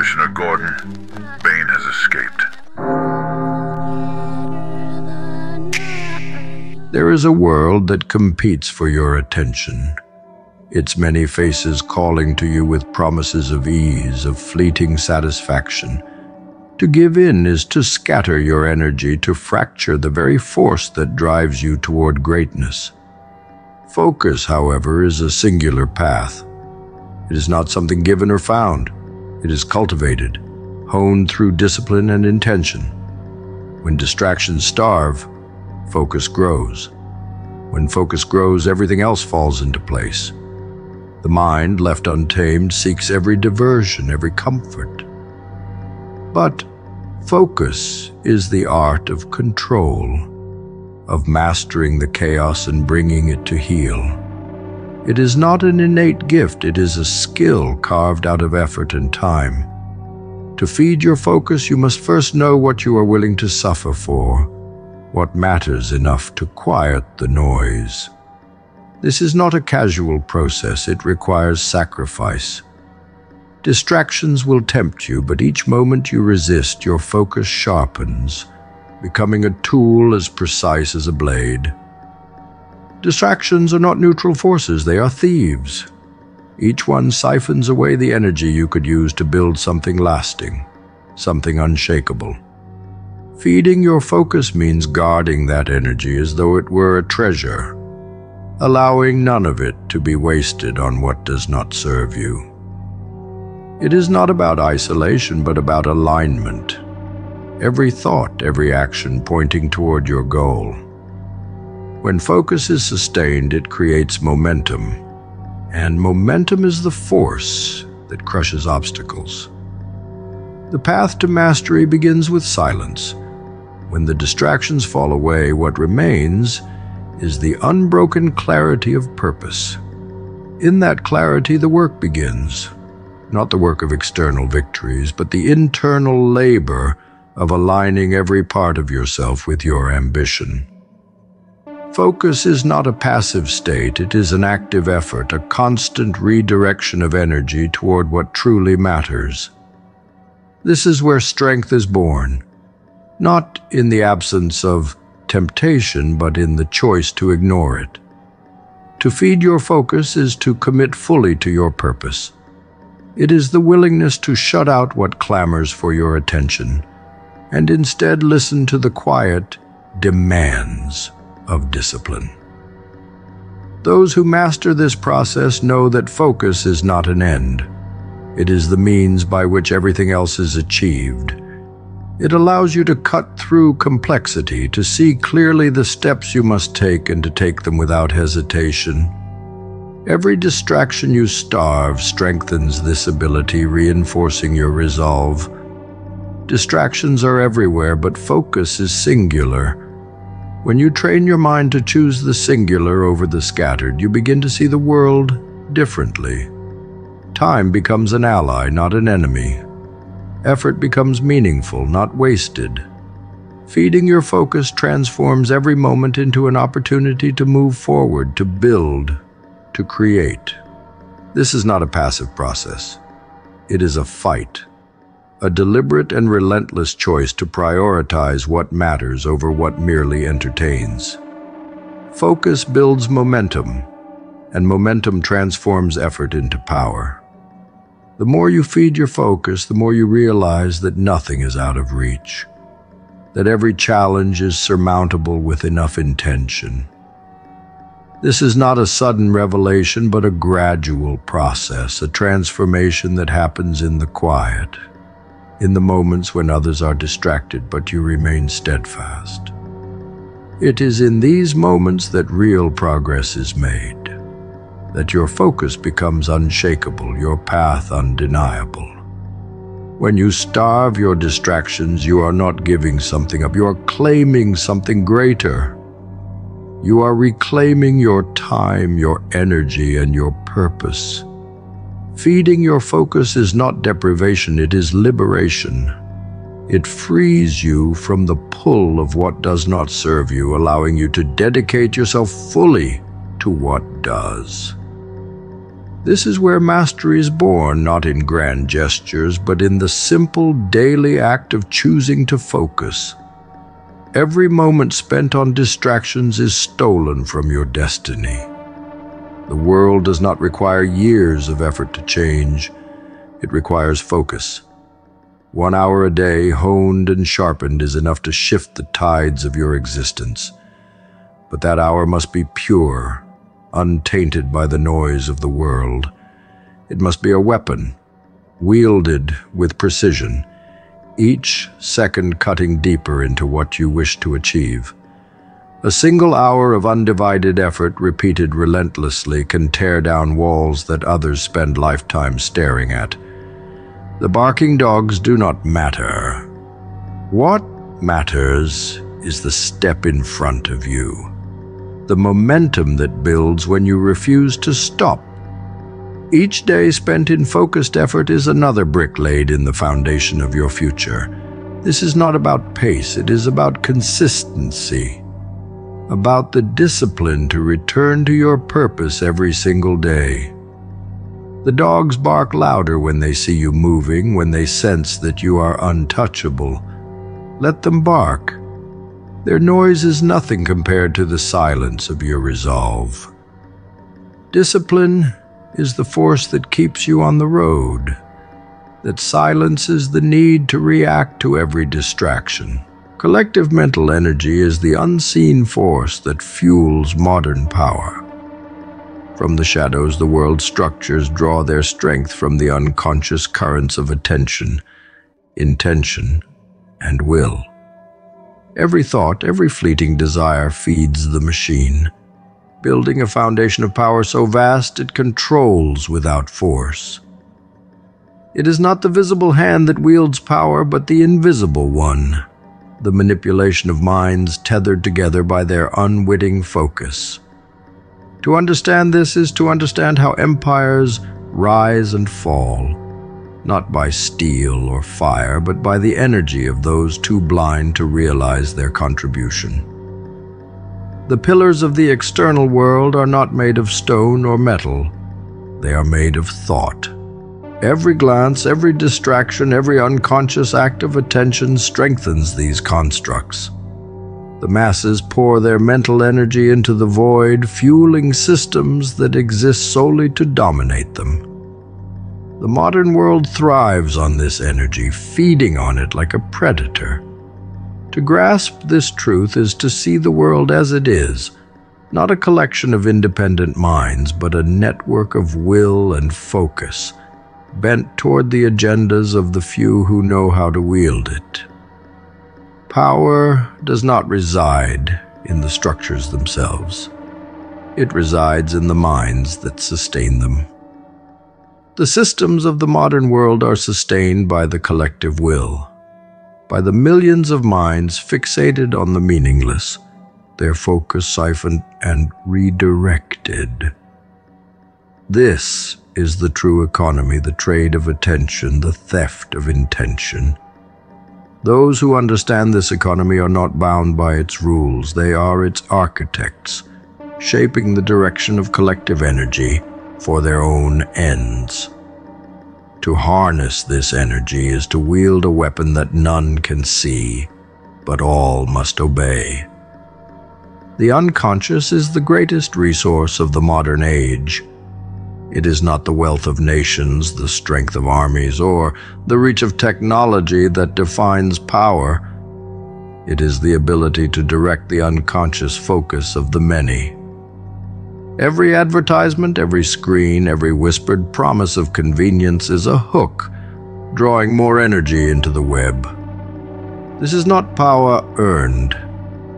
Commissioner Gordon, Bane has escaped. There is a world that competes for your attention, its many faces calling to you with promises of ease, of fleeting satisfaction. To give in is to scatter your energy, to fracture the very force that drives you toward greatness. Focus, however, is a singular path. It is not something given or found. It is cultivated, honed through discipline and intention. When distractions starve, focus grows. When focus grows, everything else falls into place. The mind, left untamed, seeks every diversion, every comfort. But focus is the art of control, of mastering the chaos and bringing it to heel. It is not an innate gift, it is a skill carved out of effort and time. To feed your focus, you must first know what you are willing to suffer for, what matters enough to quiet the noise. This is not a casual process, it requires sacrifice. Distractions will tempt you, but each moment you resist, your focus sharpens, becoming a tool as precise as a blade. Distractions are not neutral forces, they are thieves. Each one siphons away the energy you could use to build something lasting, something unshakable. Feeding your focus means guarding that energy as though it were a treasure, allowing none of it to be wasted on what does not serve you. It is not about isolation, but about alignment. Every thought, every action pointing toward your goal. When focus is sustained, it creates momentum, and momentum is the force that crushes obstacles. The path to mastery begins with silence. When the distractions fall away, what remains is the unbroken clarity of purpose. In that clarity, the work begins. Not the work of external victories, but the internal labor of aligning every part of yourself with your ambition. Focus is not a passive state, it is an active effort, a constant redirection of energy toward what truly matters. This is where strength is born, not in the absence of temptation, but in the choice to ignore it. To feed your focus is to commit fully to your purpose. It is the willingness to shut out what clamors for your attention, and instead listen to the quiet demands of discipline. Those who master this process know that focus is not an end. It is the means by which everything else is achieved. It allows you to cut through complexity, to see clearly the steps you must take and to take them without hesitation. Every distraction you starve strengthens this ability, reinforcing your resolve. Distractions are everywhere, but focus is singular. When you train your mind to choose the singular over the scattered, you begin to see the world differently. Time becomes an ally, not an enemy. Effort becomes meaningful, not wasted. Feeding your focus transforms every moment into an opportunity to move forward, to build, to create. This is not a passive process. It is a fight, a deliberate and relentless choice to prioritize what matters over what merely entertains. Focus builds momentum, and momentum transforms effort into power. The more you feed your focus, the more you realize that nothing is out of reach, that every challenge is surmountable with enough intention. This is not a sudden revelation, but a gradual process, a transformation that happens in the quiet, in the moments when others are distracted, but you remain steadfast. It is in these moments that real progress is made, that your focus becomes unshakable, your path undeniable. When you starve your distractions, you are not giving something up, you are claiming something greater. You are reclaiming your time, your energy, and your purpose. Feeding your focus is not deprivation, it is liberation. It frees you from the pull of what does not serve you, allowing you to dedicate yourself fully to what does. This is where mastery is born, not in grand gestures, but in the simple daily act of choosing to focus. Every moment spent on distractions is stolen from your destiny. The world does not require years of effort to change. It requires focus. 1 hour a day, honed and sharpened, is enough to shift the tides of your existence. But that hour must be pure, untainted by the noise of the world. It must be a weapon, wielded with precision, each second cutting deeper into what you wish to achieve. A single hour of undivided effort, repeated relentlessly, can tear down walls that others spend lifetimes staring at. The barking dogs do not matter. What matters is the step in front of you, the momentum that builds when you refuse to stop. Each day spent in focused effort is another brick laid in the foundation of your future. This is not about pace, it is about consistency, about the discipline to return to your purpose every single day. The dogs bark louder when they see you moving, when they sense that you are untouchable. Let them bark. Their noise is nothing compared to the silence of your resolve. Discipline is the force that keeps you on the road, that silences the need to react to every distraction. Collective mental energy is the unseen force that fuels modern power. From the shadows, the world's structures draw their strength from the unconscious currents of attention, intention, and will. Every thought, every fleeting desire feeds the machine, building a foundation of power so vast it controls without force. It is not the visible hand that wields power, but the invisible one, the manipulation of minds tethered together by their unwitting focus. To understand this is to understand how empires rise and fall, not by steel or fire, but by the energy of those too blind to realize their contribution. The pillars of the external world are not made of stone or metal. They are made of thought. Every glance, every distraction, every unconscious act of attention strengthens these constructs. The masses pour their mental energy into the void, fueling systems that exist solely to dominate them. The modern world thrives on this energy, feeding on it like a predator. To grasp this truth is to see the world as it is, not a collection of independent minds, but a network of will and focus, bent toward the agendas of the few who know how to wield it. Power does not reside in the structures themselves. It resides in the minds that sustain them. The systems of the modern world are sustained by the collective will, by the millions of minds fixated on the meaningless, their focus siphoned and redirected. This is the true economy, the trade of attention, the theft of intention. Those who understand this economy are not bound by its rules. They are its architects, shaping the direction of collective energy for their own ends. To harness this energy is to wield a weapon that none can see, but all must obey. The unconscious is the greatest resource of the modern age. It is not the wealth of nations, the strength of armies, or the reach of technology that defines power. It is the ability to direct the unconscious focus of the many. Every advertisement, every screen, every whispered promise of convenience is a hook, drawing more energy into the web. This is not power earned.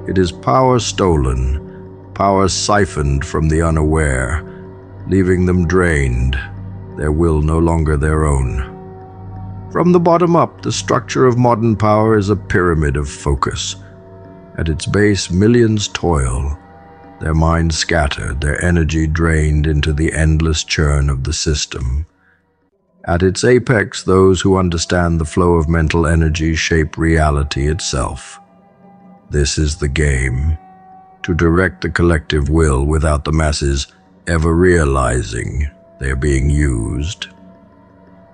It is power stolen, power siphoned from the unaware, leaving them drained, their will no longer their own. From the bottom up, the structure of modern power is a pyramid of focus. At its base, millions toil, their minds scattered, their energy drained into the endless churn of the system. At its apex, those who understand the flow of mental energy shape reality itself. This is the game, to direct the collective will without the masses ever realizing They are being used.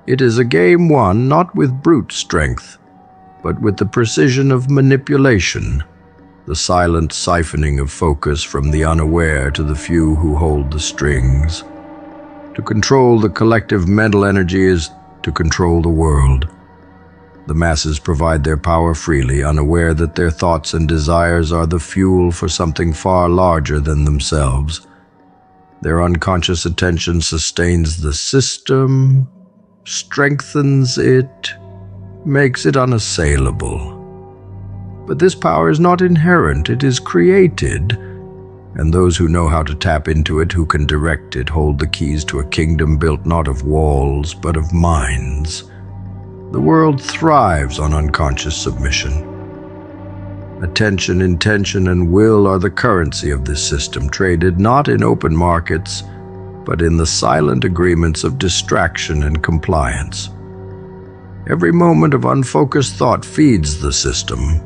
It is a game won not with brute strength, but with the precision of manipulation, the silent siphoning of focus from the unaware to the few who hold the strings. To control the collective mental energy is to control the world. The masses provide their power freely, unaware that their thoughts and desires are the fuel for something far larger than themselves. Their unconscious attention sustains the system, strengthens it, makes it unassailable. But this power is not inherent, it is created, and those who know how to tap into it, who can direct it, hold the keys to a kingdom built not of walls, but of minds. The world thrives on unconscious submission. Attention, intention, and will are the currency of this system, traded not in open markets, but in the silent agreements of distraction and compliance. Every moment of unfocused thought feeds the system.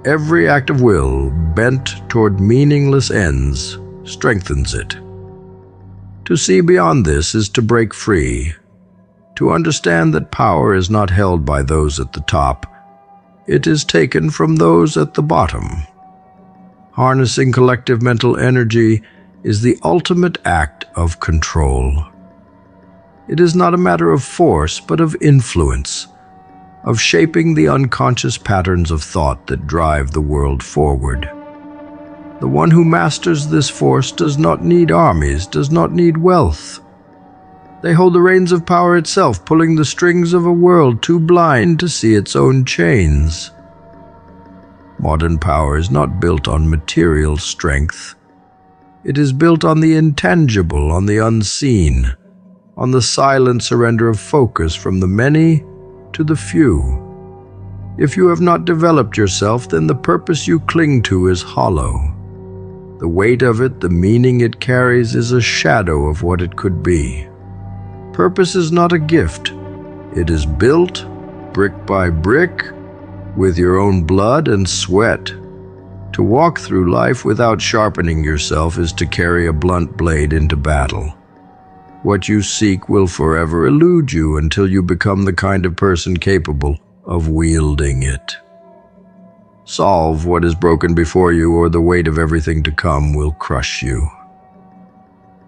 Every act of will bent toward meaningless ends strengthens it. To see beyond this is to break free, to understand that power is not held by those at the top. It is taken from those at the bottom. Harnessing collective mental energy is the ultimate act of control. It is not a matter of force, but of influence, of shaping the unconscious patterns of thought that drive the world forward. The one who masters this force does not need armies, does not need wealth. They hold the reins of power itself, pulling the strings of a world too blind to see its own chains. Modern power is not built on material strength. It is built on the intangible, on the unseen, on the silent surrender of focus from the many to the few. If you have not developed yourself, then the purpose you cling to is hollow. The weight of it, the meaning it carries, is a shadow of what it could be. Purpose is not a gift. It is built, brick by brick, with your own blood and sweat. To walk through life without sharpening yourself is to carry a blunt blade into battle. What you seek will forever elude you until you become the kind of person capable of wielding it. Solve what is broken before you, or the weight of everything to come will crush you.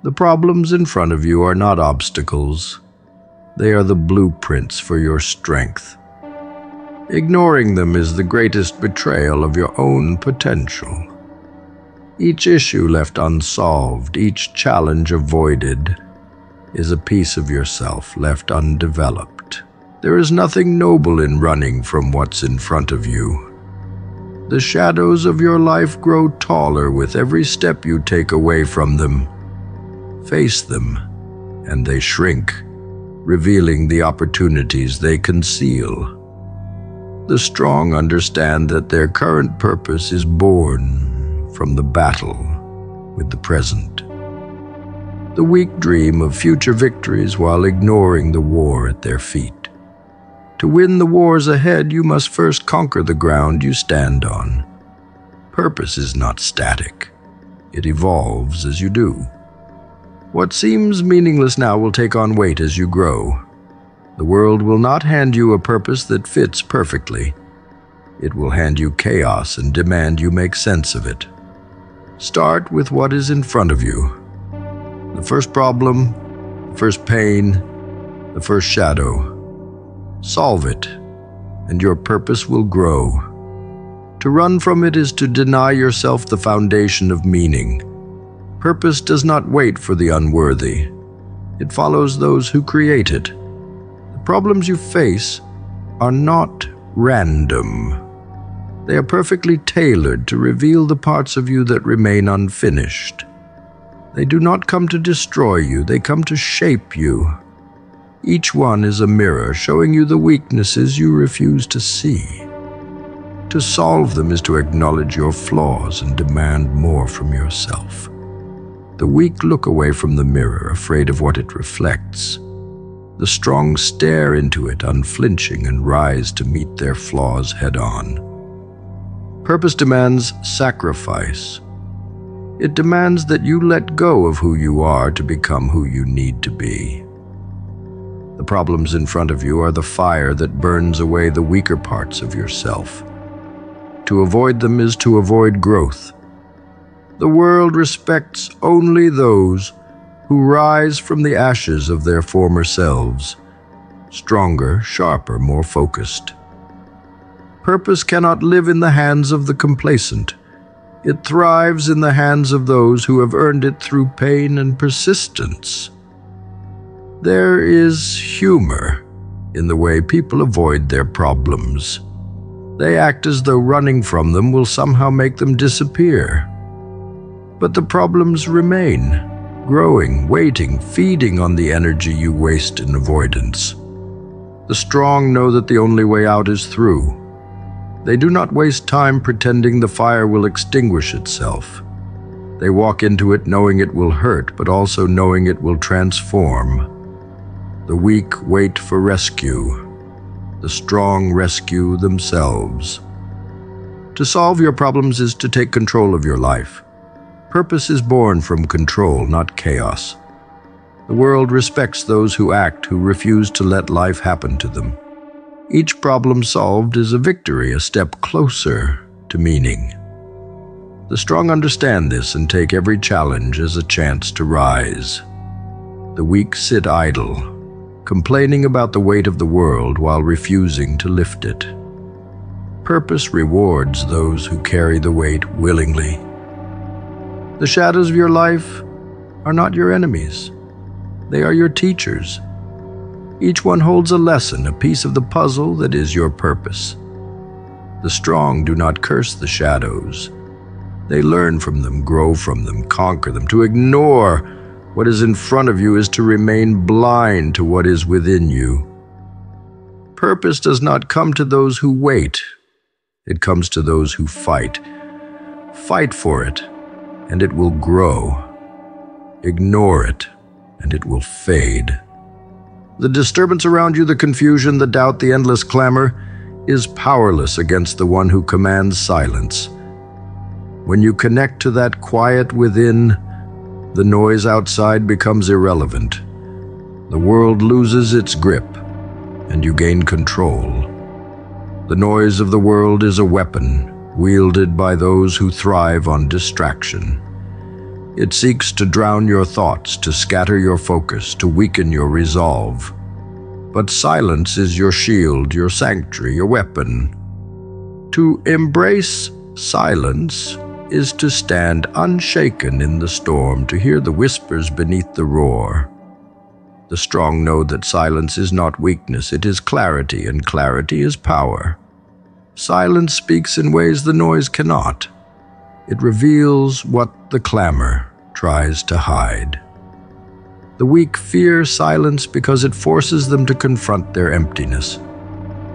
The problems in front of you are not obstacles. They are the blueprints for your strength. Ignoring them is the greatest betrayal of your own potential. Each issue left unsolved, each challenge avoided, is a piece of yourself left undeveloped. There is nothing noble in running from what's in front of you. The shadows of your life grow taller with every step you take away from them. Face them, and they shrink, revealing the opportunities they conceal. The strong understand that their current purpose is born from the battle with the present. The weak dream of future victories while ignoring the war at their feet. To win the wars ahead, you must first conquer the ground you stand on. Purpose is not static. It evolves as you do. What seems meaningless now will take on weight as you grow. The world will not hand you a purpose that fits perfectly. It will hand you chaos and demand you make sense of it. Start with what is in front of you. The first problem, the first pain, the first shadow. Solve it, and your purpose will grow. To run from it is to deny yourself the foundation of meaning. Purpose does not wait for the unworthy. It follows those who create it. The problems you face are not random. They are perfectly tailored to reveal the parts of you that remain unfinished. They do not come to destroy you, they come to shape you. Each one is a mirror showing you the weaknesses you refuse to see. To solve them is to acknowledge your flaws and demand more from yourself. The weak look away from the mirror, afraid of what it reflects. The strong stare into it, unflinching, and rise to meet their flaws head-on. Purpose demands sacrifice. It demands that you let go of who you are to become who you need to be. The problems in front of you are the fire that burns away the weaker parts of yourself. To avoid them is to avoid growth. The world respects only those who rise from the ashes of their former selves, stronger, sharper, more focused. Purpose cannot live in the hands of the complacent. It thrives in the hands of those who have earned it through pain and persistence. There is humor in the way people avoid their problems. They act as though running from them will somehow make them disappear. But the problems remain, growing, waiting, feeding on the energy you waste in avoidance. The strong know that the only way out is through. They do not waste time pretending the fire will extinguish itself. They walk into it knowing it will hurt, but also knowing it will transform. The weak wait for rescue. The strong rescue themselves. To solve your problems is to take control of your life. Purpose is born from control, not chaos. The world respects those who act, who refuse to let life happen to them. Each problem solved is a victory, a step closer to meaning. The strong understand this and take every challenge as a chance to rise. The weak sit idle, complaining about the weight of the world while refusing to lift it. Purpose rewards those who carry the weight willingly. The shadows of your life are not your enemies. They are your teachers. Each one holds a lesson, a piece of the puzzle that is your purpose. The strong do not curse the shadows. They learn from them, grow from them, conquer them. To ignore what is in front of you is to remain blind to what is within you. Purpose does not come to those who wait. It comes to those who fight. Fight for it, and it will grow. Ignore it, and it will fade. The disturbance around you, the confusion, the doubt, the endless clamor, is powerless against the one who commands silence. When you connect to that quiet within, the noise outside becomes irrelevant. The world loses its grip, and you gain control. The noise of the world is a weapon wielded by those who thrive on distraction. It seeks to drown your thoughts, to scatter your focus, to weaken your resolve. But silence is your shield, your sanctuary, your weapon. To embrace silence is to stand unshaken in the storm, to hear the whispers beneath the roar. The strong know that silence is not weakness, it is clarity, and clarity is power. Silence speaks in ways the noise cannot. It reveals what the clamor tries to hide. The weak fear silence because it forces them to confront their emptiness.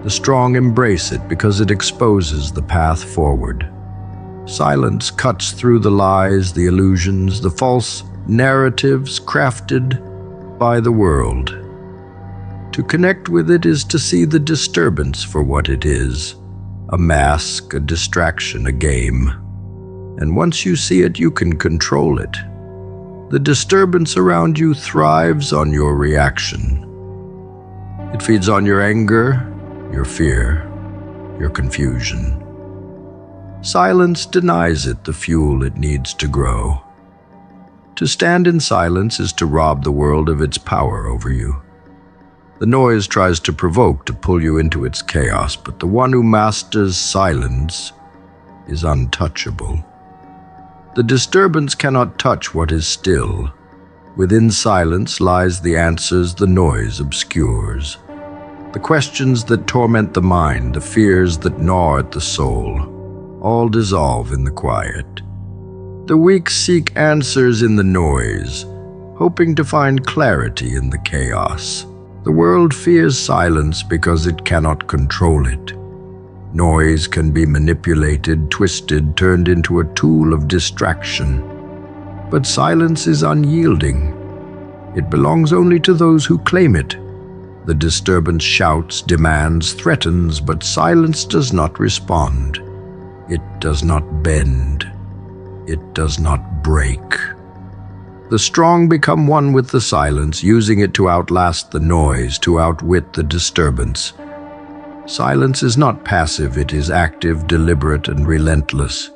The strong embrace it because it exposes the path forward. Silence cuts through the lies, the illusions, the false narratives crafted by the world. To connect with it is to see the disturbance for what it is, a mask, a distraction, a game. And once you see it, you can control it. The disturbance around you thrives on your reaction. It feeds on your anger, your fear, your confusion. Silence denies it the fuel it needs to grow. To stand in silence is to rob the world of its power over you. The noise tries to provoke, to pull you into its chaos, but the one who masters silence is untouchable. The disturbance cannot touch what is still. Within silence lies the answers the noise obscures. The questions that torment the mind, the fears that gnaw at the soul, all dissolve in the quiet. The weak seek answers in the noise, hoping to find clarity in the chaos. The world fears silence because it cannot control it. Noise can be manipulated, twisted, turned into a tool of distraction. But silence is unyielding. It belongs only to those who claim it. The disturbance shouts, demands, threatens, but silence does not respond. It does not bend. it does not break. The strong become one with the silence, using it to outlast the noise, to outwit the disturbance. Silence is not passive, it is active, deliberate, and relentless.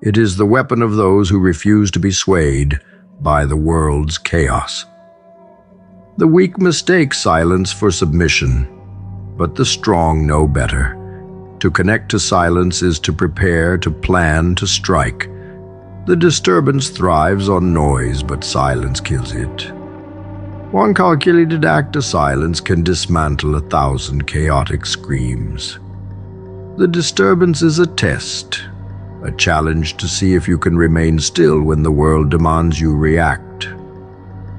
It is the weapon of those who refuse to be swayed by the world's chaos. The weak mistake silence for submission, but the strong know better. To connect to silence is to prepare, to plan, to strike. The disturbance thrives on noise, but silence kills it. One calculated act of silence can dismantle 1,000 chaotic screams. The disturbance is a test, a challenge to see if you can remain still when the world demands you react.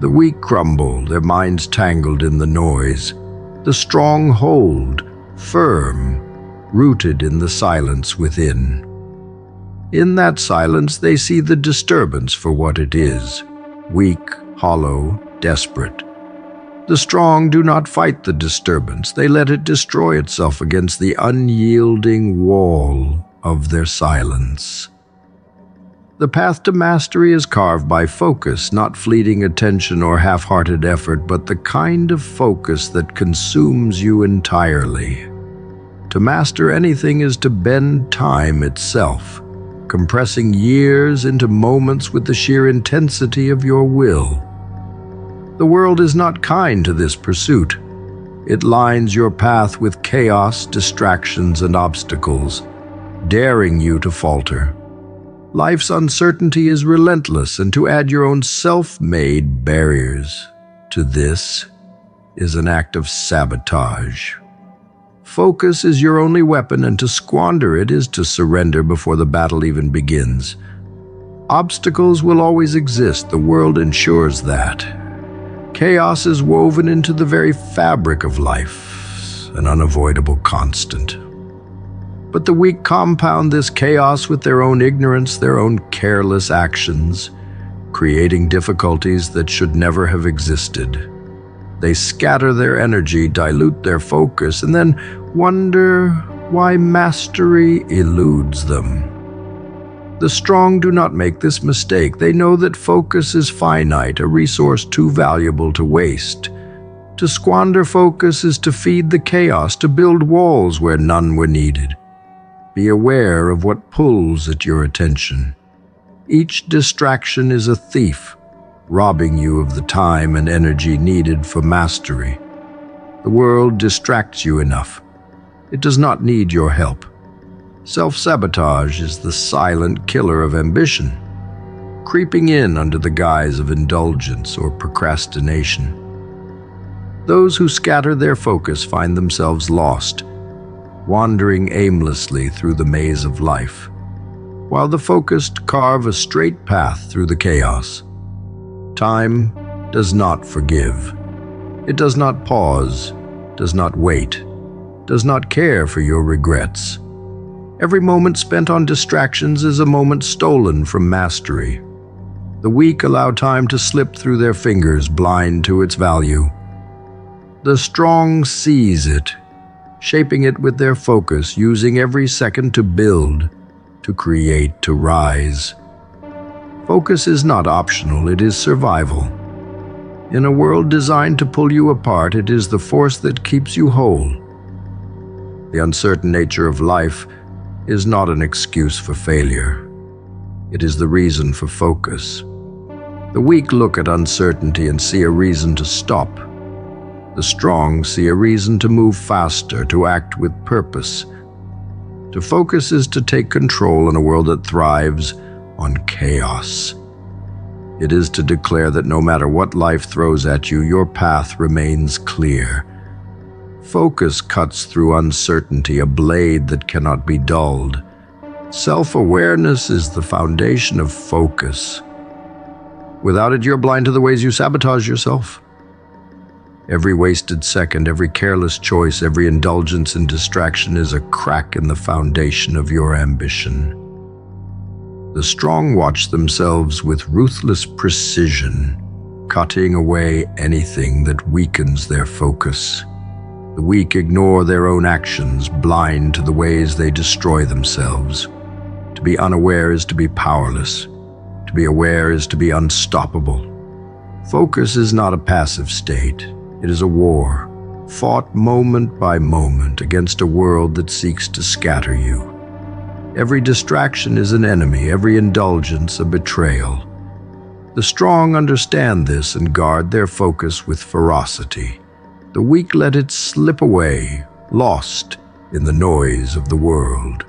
The weak crumble, their minds tangled in the noise. The strong hold, firm, rooted in the silence within. In that silence, they see the disturbance for what it is, weak, hollow, desperate. The strong do not fight the disturbance. They let it destroy itself against the unyielding wall of their silence. The path to mastery is carved by focus, not fleeting attention or half-hearted effort, but the kind of focus that consumes you entirely. To master anything is to bend time itself, compressing years into moments with the sheer intensity of your will. The world is not kind to this pursuit. It lines your path with chaos, distractions, and obstacles, daring you to falter. Life's uncertainty is relentless, and to add your own self-made barriers to this is an act of sabotage. Focus is your only weapon, and to squander it is to surrender before the battle even begins. Obstacles will always exist, the world ensures that. Chaos is woven into the very fabric of life, an unavoidable constant. But the weak compound this chaos with their own ignorance, their own careless actions, creating difficulties that should never have existed. They scatter their energy, dilute their focus, and then wonder why mastery eludes them. The strong do not make this mistake. They know that focus is finite, a resource too valuable to waste. To squander focus is to feed the chaos, to build walls where none were needed. Be aware of what pulls at your attention. Each distraction is a thief, robbing you of the time and energy needed for mastery. The world distracts you enough. It does not need your help. Self-sabotage is the silent killer of ambition, creeping in under the guise of indulgence or procrastination. Those who scatter their focus find themselves lost, wandering aimlessly through the maze of life, while the focused carve a straight path through the chaos. Time does not forgive. It does not pause, does not wait, does not care for your regrets. Every moment spent on distractions is a moment stolen from mastery. The weak allow time to slip through their fingers, blind to its value. The strong seize it, shaping it with their focus, using every second to build, to create, to rise. Focus is not optional, it is survival. In a world designed to pull you apart, it is the force that keeps you whole. The uncertain nature of life is not an excuse for failure. It is the reason for focus. The weak look at uncertainty and see a reason to stop. The strong see a reason to move faster, to act with purpose. To focus is to take control in a world that thrives on chaos. It is to declare that no matter what life throws at you, your path remains clear. Focus cuts through uncertainty, a blade that cannot be dulled. Self-awareness is the foundation of focus. Without it, you're blind to the ways you sabotage yourself. Every wasted second, every careless choice, every indulgence and distraction is a crack in the foundation of your ambition. The strong watch themselves with ruthless precision, cutting away anything that weakens their focus. The weak ignore their own actions, blind to the ways they destroy themselves. To be unaware is to be powerless. To be aware is to be unstoppable. Focus is not a passive state. It is a war, fought moment by moment against a world that seeks to scatter you. Every distraction is an enemy, every indulgence a betrayal. The strong understand this and guard their focus with ferocity. The weak let it slip away, lost in the noise of the world.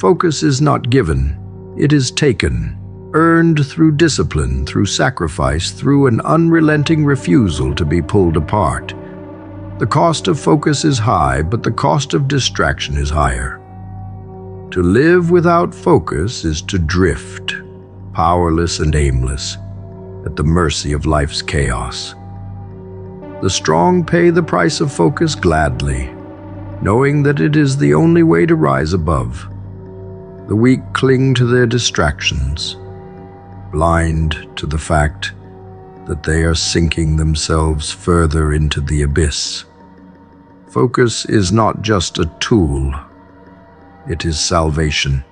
Focus is not given, it is taken, earned through discipline, through sacrifice, through an unrelenting refusal to be pulled apart. The cost of focus is high, but the cost of distraction is higher. To live without focus is to drift, powerless and aimless, at the mercy of life's chaos. The strong pay the price of focus gladly, knowing that it is the only way to rise above. The weak cling to their distractions, blind to the fact that they are sinking themselves further into the abyss. Focus is not just a tool, it is salvation.